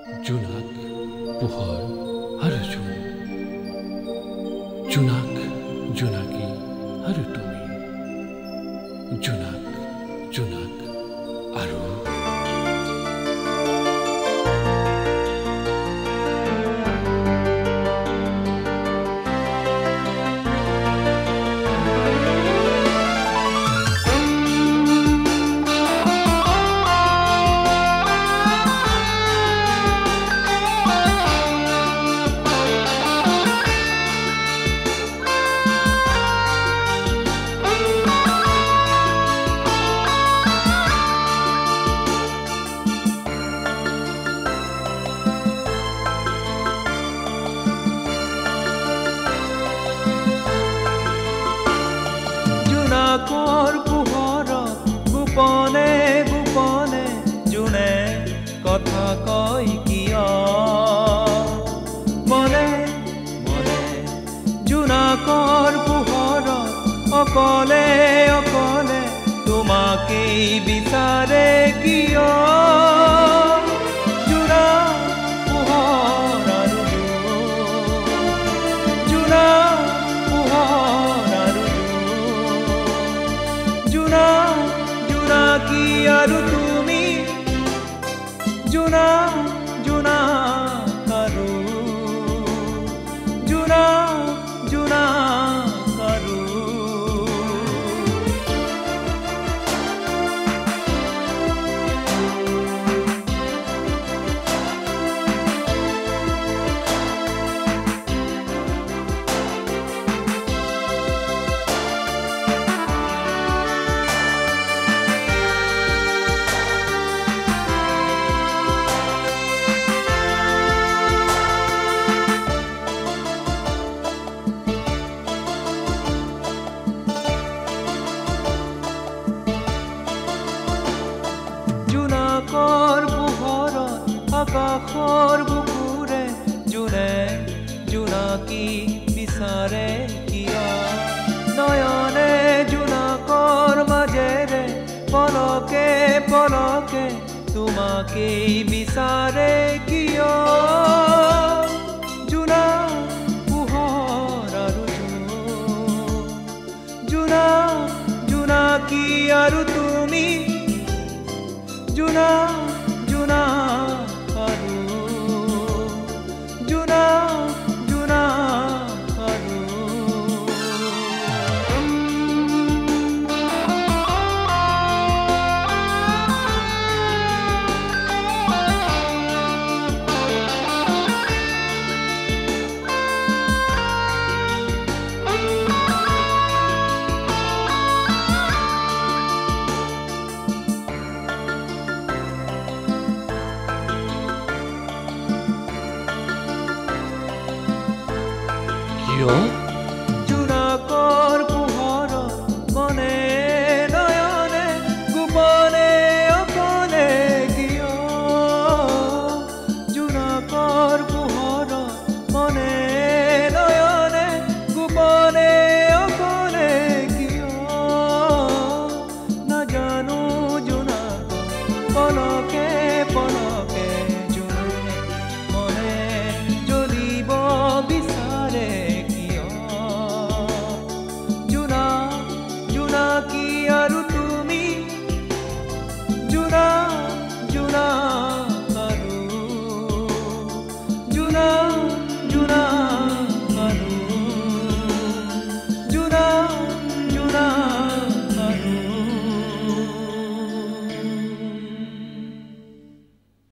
জোনাক পোহৰ আৰু জোন জোনাক জোনাকী আৰু তুমি জোনাক জোনাক আৰু জোনাকৰ পোহৰত গোপনে গোপনে জোনে কথা কয় কিয় মনে মনে জোনাকৰ পোহৰত অকলে অকলে তোমাকেই বিচাৰে কিয় জোনাকী আৰু তুমি জোনাক জোনাক আৰু জোনাক জোনাক আৰু জোনাকৰ পোহৰত আকাশৰ বুকুৰে জোনে জোনাকী বিচাৰে কিয় নয়নে জোনাকৰ মাজেৰে পলকে পলকে তোমাকেই বিচাৰে কিয় জোনাক পোহৰ আৰু জোনাক জোনাকী আৰু তুমি জোনাক জোনাক আৰু জোনাক জোনাক আৰু জোনাকৰ পোহৰত মনে নয়নে গোপনে অকলে কিয় জোনাকৰ পোহৰত মনে নয়নে গোপনে অকলে কিয় নাজানো জোনাক পলকে পলকে জোনে মনে জ্বলিব বিচাৰে জোনাকী আৰু তুমি জোনাক জোনাক আৰু জোনাক